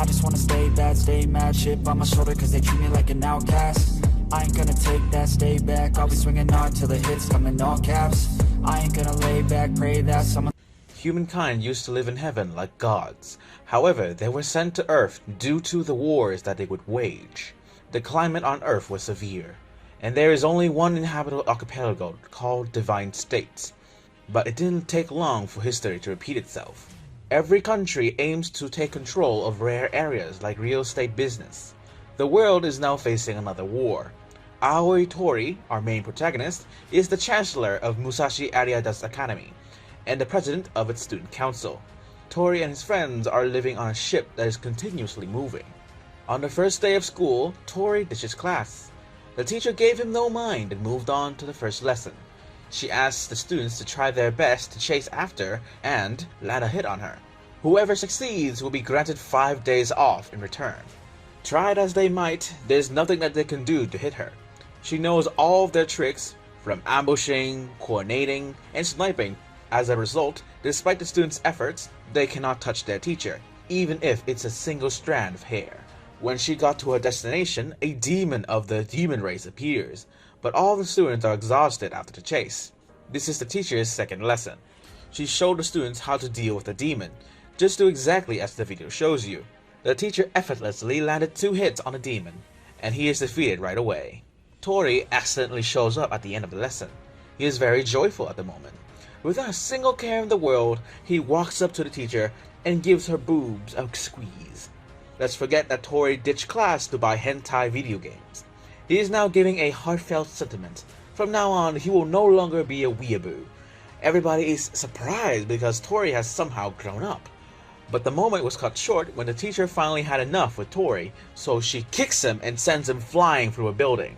I just wanna stay bad, stay mad, chip on my shoulder cause they treat me like an outcast. I ain't gonna take that, stay back, I'll be swinging hard till the hits come in all caps. I ain't gonna lay back, pray that someone... Humankind used to live in heaven like gods. However, they were sent to Earth due to the wars that they would wage. The climate on Earth was severe, and there is only one inhabitable archipelago called Divine States. But it didn't take long for history to repeat itself. Every country aims to take control of rare areas like real estate business. The world is now facing another war. Aoi Tori, our main protagonist, is the chancellor of Musashi Ariada's Academy and the president of its student council. Tori and his friends are living on a ship that is continuously moving. On the first day of school, Tori ditches class. The teacher gave him no mind and moved on to the first lesson. She asks the students to try their best to chase after and land a hit on her. Whoever succeeds will be granted 5 days off in return. Try it as they might, there's nothing that they can do to hit her. She knows all of their tricks, from ambushing, coordinating, and sniping. As a result, despite the students' efforts, they cannot touch their teacher, even if it's a single strand of hair. When she got to her destination, a demon of the demon race appears, but all the students are exhausted after the chase. This is the teacher's second lesson. She showed the students how to deal with the demon. Just do exactly as the video shows you. The teacher effortlessly landed 2 hits on the demon, and he is defeated right away. Tori accidentally shows up at the end of the lesson. He is very joyful at the moment. Without a single care in the world, he walks up to the teacher and gives her boobs a squeeze. Let's forget that Tori ditched class to buy hentai video games. He is now giving a heartfelt sentiment. From now on, he will no longer be a weeaboo. Everybody is surprised because Tori has somehow grown up. But the moment was cut short when the teacher finally had enough with Tori, so she kicks him and sends him flying through a building.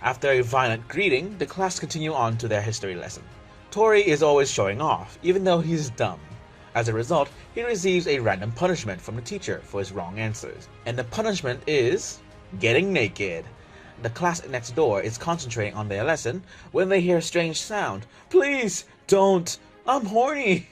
After a violent greeting, the class continue on to their history lesson. Tori is always showing off, even though he's dumb. As a result, he receives a random punishment from the teacher for his wrong answers. And the punishment is getting naked. The class next door is concentrating on their lesson when they hear a strange sound. Please, don't! I'm horny!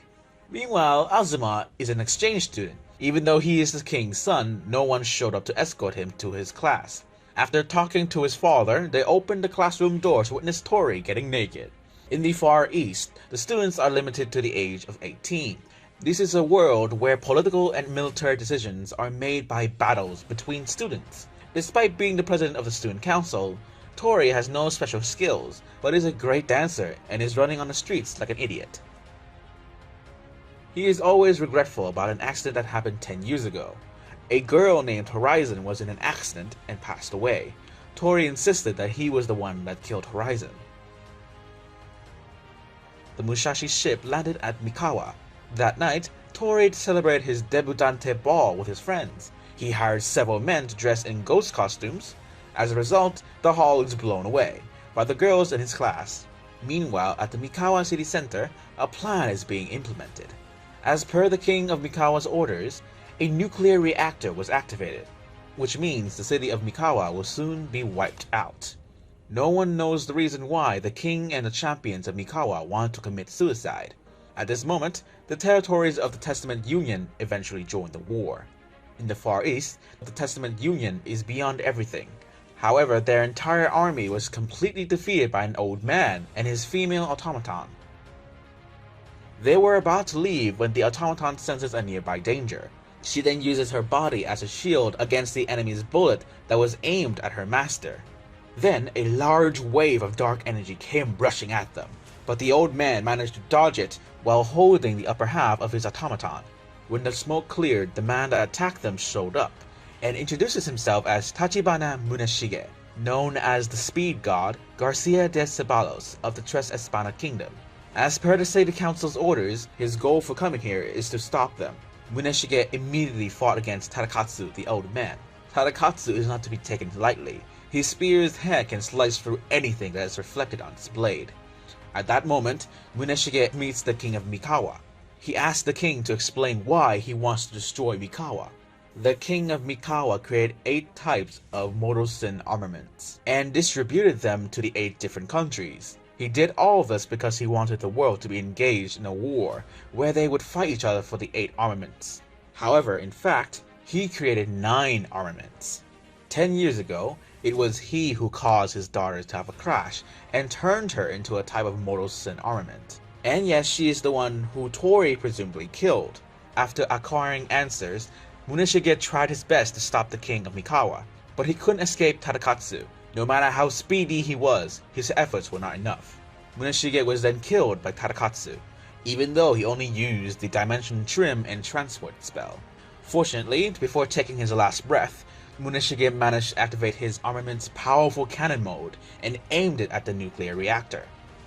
Meanwhile, Azuma is an exchange student. Even though he is the king's son, no one showed up to escort him to his class. After talking to his father, they opened the classroom door to witness Tori getting naked. In the Far East, the students are limited to the age of 18. This is a world where political and military decisions are made by battles between students. Despite being the president of the student council, Tori has no special skills, but is a great dancer and is running on the streets like an idiot. He is always regretful about an accident that happened 10 years ago. A girl named Horizon was in an accident and passed away. Tori insisted that he was the one that killed Horizon. The Musashi ship landed at Mikawa. That night, Tori celebrated his debutante ball with his friends. He hired several men to dress in ghost costumes. As a result, the hall is blown away by the girls in his class. Meanwhile, at the Mikawa city center, a plan is being implemented. As per the king of Mikawa's orders, a nuclear reactor was activated, which means the city of Mikawa will soon be wiped out. No one knows the reason why the king and the champions of Mikawa want to commit suicide. At this moment, the territories of the Testament Union eventually join the war. In the Far East, the Testament Union is beyond everything. However, their entire army was completely defeated by an old man and his female automaton. They were about to leave when the automaton senses a nearby danger. She then uses her body as a shield against the enemy's bullet that was aimed at her master. Then a large wave of dark energy came rushing at them, but the old man managed to dodge it while holding the upper half of his automaton. When the smoke cleared, the man that attacked them showed up and introduces himself as Tachibana Muneshige, known as the Speed God Garcia de Ceballos of the Tres Espada Kingdom. As per the City Council's orders, his goal for coming here is to stop them. Muneshige immediately fought against Tadakatsu, the old man. Tadakatsu is not to be taken lightly. His spear's head can slice through anything that is reflected on its blade. At that moment, Muneshige meets the king of Mikawa. He asks the king to explain why he wants to destroy Mikawa. The king of Mikawa created 8 types of Morosen armaments and distributed them to the 8 different countries. He did all this because he wanted the world to be engaged in a war where they would fight each other for the 8 armaments. However, in fact, he created 9 armaments. 10 years ago, it was he who caused his daughter to have a crash and turned her into a type of mortal sin armament. And yes, she is the one who Tori presumably killed. After acquiring answers, Muneshige tried his best to stop the king of Mikawa, but he couldn't escape Tadakatsu. No matter how speedy he was, his efforts were not enough. Muneshige was then killed by Tadakatsu, even though he only used the Dimension Trim and Transport spell. Fortunately, before taking his last breath, Muneshige managed to activate his armament's powerful cannon mode and aimed it at the nuclear reactor.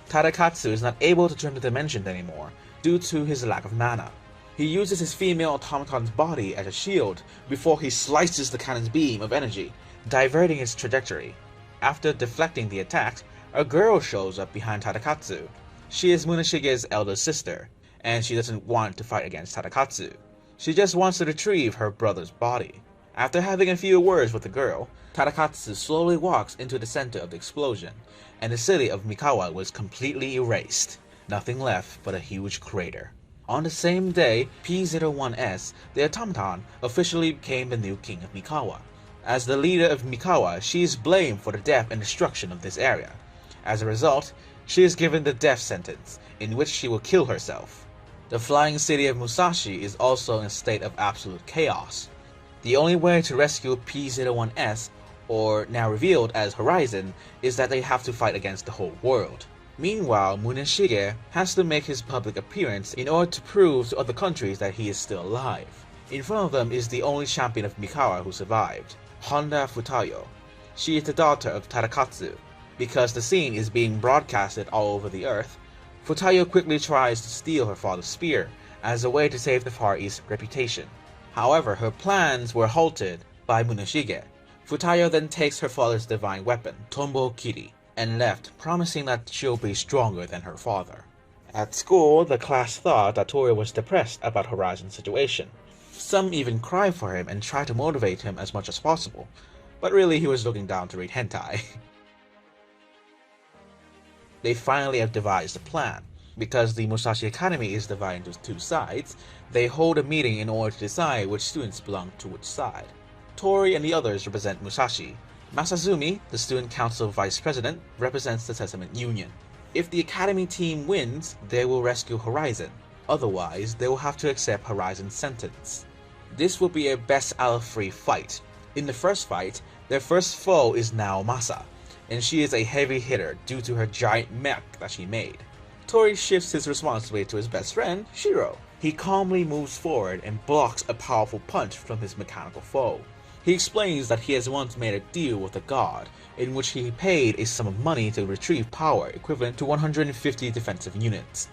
Tadakatsu is not able to trim the dimension anymore due to his lack of mana. He uses his female automaton's body as a shield before he slices the cannon's beam of energy, diverting its trajectory. After deflecting the attack, a girl shows up behind Tadakatsu. She is Muneshige's elder sister, and she doesn't want to fight against Tadakatsu. She just wants to retrieve her brother's body. After having a few words with the girl, Tadakatsu slowly walks into the center of the explosion, and the city of Mikawa was completely erased. Nothing left but a huge crater. On the same day, P01S, the automaton, officially became the new king of Mikawa. As the leader of Mikawa, she is blamed for the death and destruction of this area. As a result, she is given the death sentence, in which she will kill herself. The flying city of Musashi is also in a state of absolute chaos. The only way to rescue P01S, or now revealed as Horizon, is that they have to fight against the whole world. Meanwhile, Muneshige has to make his public appearance in order to prove to other countries that he is still alive. In front of them is the only champion of Mikawa who survived, Honda Futayo. She is the daughter of Tadakatsu. Because the scene is being broadcasted all over the earth, Futayo quickly tries to steal her father's spear as a way to save the Far East's reputation. However, her plans were halted by Muneshige. Futayo then takes her father's divine weapon, Tombo Kiri, and left, promising that she'll be stronger than her father. At school, the class thought that Tori was depressed about Horizon's situation. Some even cried for him and tried to motivate him as much as possible, but really he was looking down to read hentai. They finally have devised a plan. Because the Musashi Academy is divided into 2 sides, they hold a meeting in order to decide which students belong to which side. Tori and the others represent Musashi. Masazumi, the student council vice president, represents the Testament Union. If the academy team wins, they will rescue Horizon. Otherwise, they will have to accept Horizon's sentence. This will be a best out of 3 fight. In the first fight, their first foe is Naomasa, and she is a heavy hitter due to her giant mech that she made. Tori shifts his responsibility to his best friend, Shiro. He calmly moves forward and blocks a powerful punch from his mechanical foe. He explains that he has once made a deal with a god, in which he paid a sum of money to retrieve power equivalent to 150 defensive units.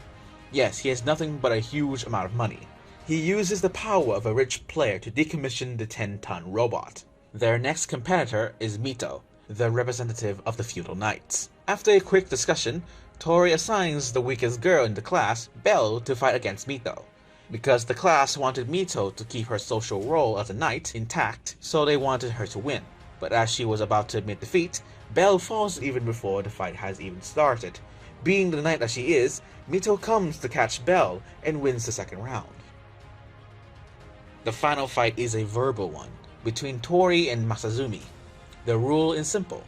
Yes, he has nothing but a huge amount of money. He uses the power of a rich player to decommission the 10-ton robot. Their next competitor is Mito, the representative of the Feudal Knights. After a quick discussion, Tori assigns the weakest girl in the class, Belle, to fight against Mito. Because the class wanted Mito to keep her social role as a knight intact, so they wanted her to win. But as she was about to admit defeat, Belle falls even before the fight has even started. Being the knight that she is, Mito comes to catch Belle and wins the second round. The final fight is a verbal one, between Tori and Masazumi. The rule is simple.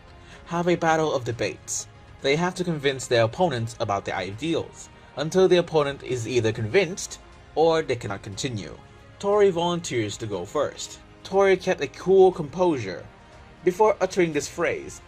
Have a battle of debates. They have to convince their opponents about their ideals, until the opponent is either convinced, or they cannot continue. Tori volunteers to go first. Tori kept a cool composure before uttering this phrase,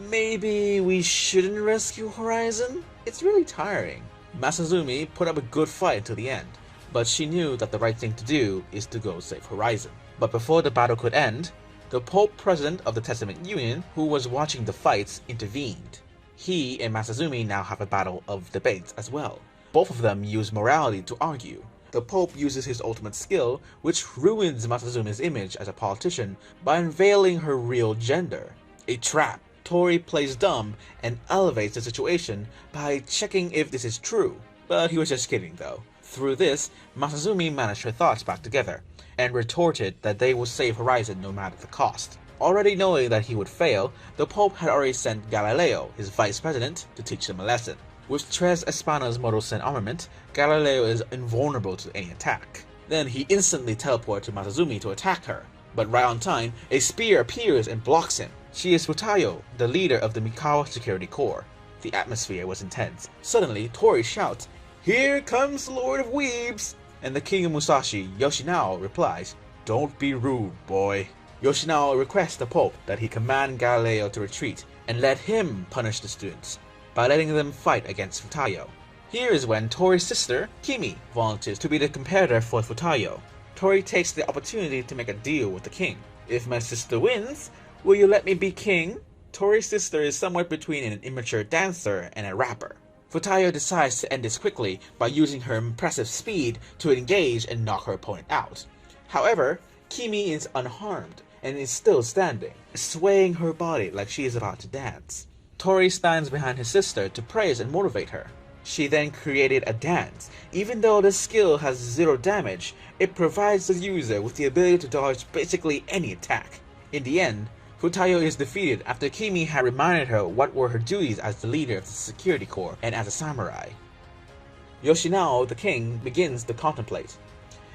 "Maybe we shouldn't rescue Horizon? It's really tiring." Masazumi put up a good fight until the end, but she knew that the right thing to do is to go save Horizon. But before the battle could end, the Pope President of the Testament Union, who was watching the fights, intervened. He and Masazumi now have a battle of debates as well. Both of them use morality to argue. The Pope uses his ultimate skill, which ruins Masazumi's image as a politician by unveiling her real gender. A trap. Tori plays dumb and elevates the situation by checking if this is true. But he was just kidding though. Through this, Masazumi managed her thoughts back together, and retorted that they will save Horizon no matter the cost. Already knowing that he would fail, the Pope had already sent Galileo, his vice president, to teach them a lesson. With Tres Espana's Model Sin armament, Galileo is invulnerable to any attack. Then he instantly teleports to Masazumi to attack her, but right on time, a spear appears and blocks him. She is Futayo, the leader of the Mikawa Security Corps. The atmosphere was intense. Suddenly, Tori shouts, "Here comes the Lord of Weebs!" And the king of Musashi, Yoshinao, replies, "Don't be rude, boy." Yoshinao requests the Pope that he command Galileo to retreat and let him punish the students by letting them fight against Futayo. Here is when Tori's sister, Kimi, volunteers to be the competitor for Futayo. Tori takes the opportunity to make a deal with the king. "If my sister wins, will you let me be king?" Tori's sister is somewhat between an immature dancer and a rapper. Futayo decides to end this quickly by using her impressive speed to engage and knock her opponent out. However, Kimi is unharmed and is still standing, swaying her body like she is about to dance. Tori stands behind his sister to praise and motivate her. She then created a dance. Even though the skill has 0 damage, it provides the user with the ability to dodge basically any attack. In the end, Futayo is defeated after Kimi had reminded her what were her duties as the leader of the security corps and as a samurai. Yoshinao, the king, begins to contemplate.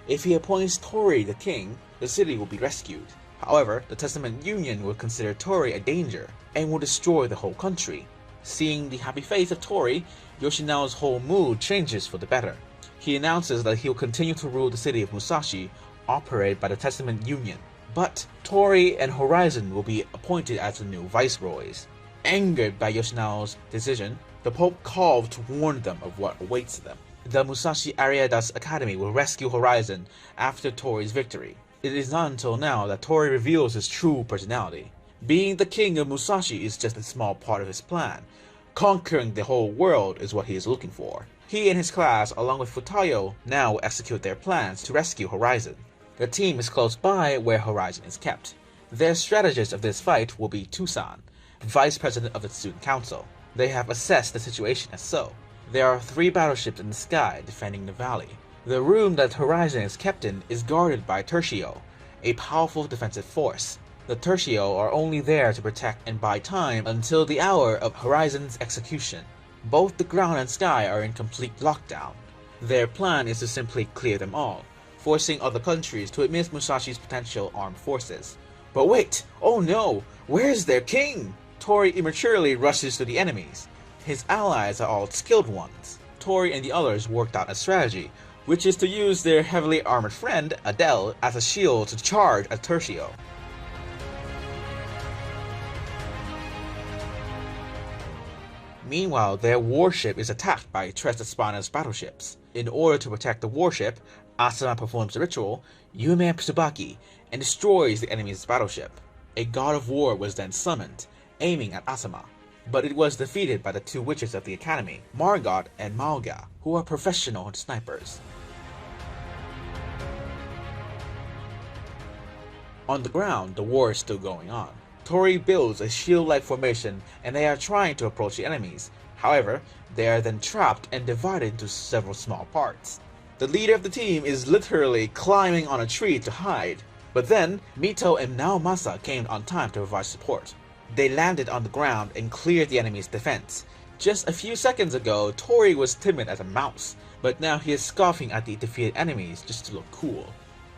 If he appoints Tori the king, the city will be rescued. However, the Testament Union will consider Tori a danger and will destroy the whole country. Seeing the happy face of Tori, Yoshinao's whole mood changes for the better. He announces that he will continue to rule the city of Musashi, operated by the Testament Union. But Tori and Horizon will be appointed as the new viceroys. Angered by Yoshinao's decision, the Pope called to warn them of what awaits them. The Musashi Ariadas Academy will rescue Horizon after Tori's victory. It is not until now that Tori reveals his true personality. Being the king of Musashi is just a small part of his plan. Conquering the whole world is what he is looking for. He and his class, along with Futayo, now execute their plans to rescue Horizon. The team is close by where Horizon is kept. Their strategist of this fight will be Tucson, vice president of the student council. They have assessed the situation as so. There are 3 battleships in the sky defending the valley. The room that Horizon is kept in is guarded by Tertio, a powerful defensive force. The Tertio are only there to protect and buy time until the hour of Horizon's execution. Both the ground and sky are in complete lockdown. Their plan is to simply clear them all, forcing other countries to admit Musashi's potential armed forces. But wait! Oh no! Where's their king? Tori immaturely rushes to the enemies. His allies are all skilled ones. Tori and the others worked out a strategy, which is to use their heavily armored friend, Adele, as a shield to charge at Tertio. Meanwhile, their warship is attacked by Tres Espana's battleships. In order to protect the warship, Asama performs the ritual, Yume Tsubaki, and destroys the enemy's battleship. A god of war was then summoned, aiming at Asama, but it was defeated by the 2 witches of the academy, Margot and Mauga, who are professional snipers. On the ground, the war is still going on. Tori builds a shield-like formation and they are trying to approach the enemies. However, they are then trapped and divided into several small parts. The leader of the team is literally climbing on a tree to hide. But then, Mito and Naomasa came on time to provide support. They landed on the ground and cleared the enemy's defense. Just a few seconds ago, Tori was timid as a mouse, but now he is scoffing at the defeated enemies just to look cool.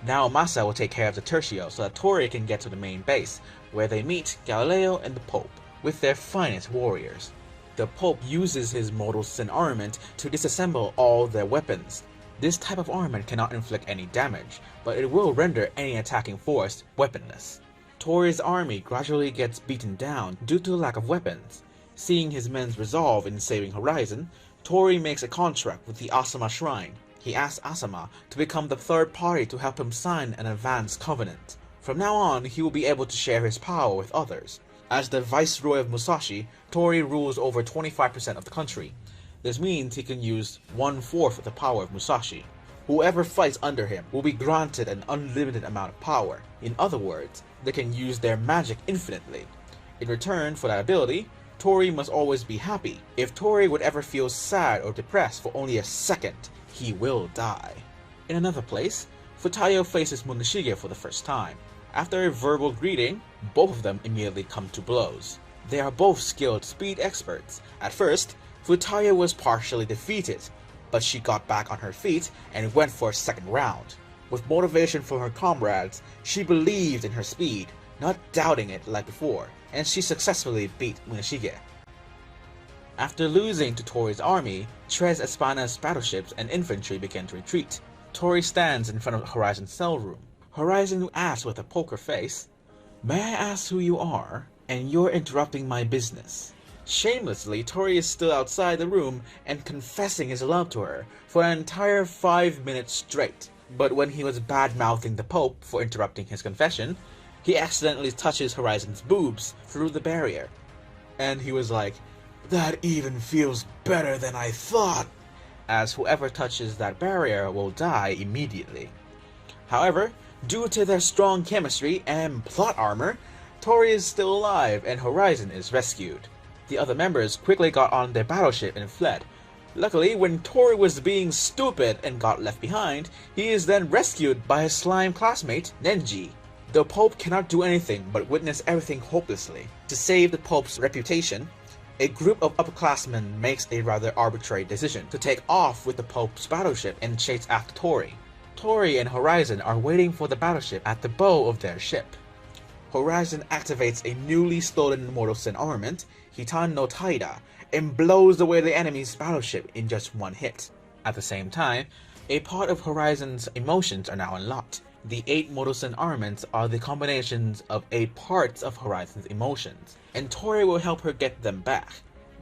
Naomasa will take care of the Tertio so that Tori can get to the main base, where they meet Galileo and the Pope, with their finest warriors. The Pope uses his Model Sin armament to disassemble all their weapons. This type of armament cannot inflict any damage, but it will render any attacking force weaponless. Tori's army gradually gets beaten down due to the lack of weapons. Seeing his men's resolve in saving Horizon, Tori makes a contract with the Asama Shrine. He asks Asama to become the third party to help him sign an advanced covenant. From now on, he will be able to share his power with others. As the Viceroy of Musashi, Tori rules over 25% of the country. This means he can use 1/4 of the power of Musashi. Whoever fights under him will be granted an unlimited amount of power. In other words, they can use their magic infinitely. In return for that ability, Tori must always be happy. If Tori would ever feel sad or depressed for only a second, he will die. In another place, Futayo faces Monoshige for the first time. After a verbal greeting, both of them immediately come to blows. They are both skilled speed experts. At first, Futaya was partially defeated, but she got back on her feet and went for a second round. With motivation from her comrades, she believed in her speed, not doubting it like before, and she successfully beat Muneshige. After losing to Tori's army, Tres Espana's battleships and infantry began to retreat. Tori stands in front of Horizon's cell room. Horizon asks with a poker face, "May I ask who you are? And you're interrupting my business." Shamelessly, Tori is still outside the room and confessing his love to her for an entire 5 minutes straight. But when he was bad-mouthing the Pope for interrupting his confession, he accidentally touches Horizon's boobs through the barrier. And he was like, "That even feels better than I thought," as whoever touches that barrier will die immediately. However, due to their strong chemistry and plot armor, Tori is still alive and Horizon is rescued. The other members quickly got on their battleship and fled. Luckily, when Tori was being stupid and got left behind, he is then rescued by his slime classmate, Nenji. The Pope cannot do anything but witness everything hopelessly. To save the Pope's reputation, a group of upperclassmen makes a rather arbitrary decision to take off with the Pope's battleship and chase after Tori. Tori and Horizon are waiting for the battleship at the bow of their ship. Horizon activates a newly stolen Mortal Sin armament, Hitan no Taida, and blows away the enemy's battleship in just one hit. At the same time, a part of Horizon's emotions are now unlocked. The 8 Mortal Sin armaments are the combinations of 8 parts of Horizon's emotions, and Tori will help her get them back.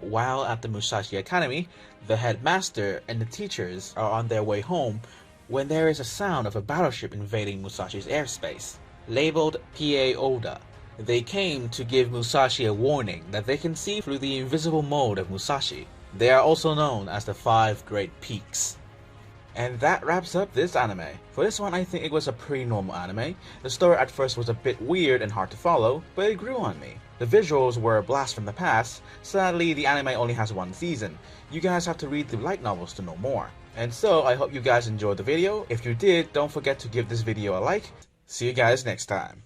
While at the Musashi Academy, the headmaster and the teachers are on their way home when there is a sound of a battleship invading Musashi's airspace. Labeled P.A. Oda, they came to give Musashi a warning that they can see through the invisible mode of Musashi. They are also known as the 5 Great Peaks. And that wraps up this anime. For this one, I think it was a pretty normal anime. The story at first was a bit weird and hard to follow, but it grew on me. The visuals were a blast from the past. Sadly, the anime only has 1 season. You guys have to read the light novels to know more. And so, I hope you guys enjoyed the video. If you did, don't forget to give this video a like. See you guys next time.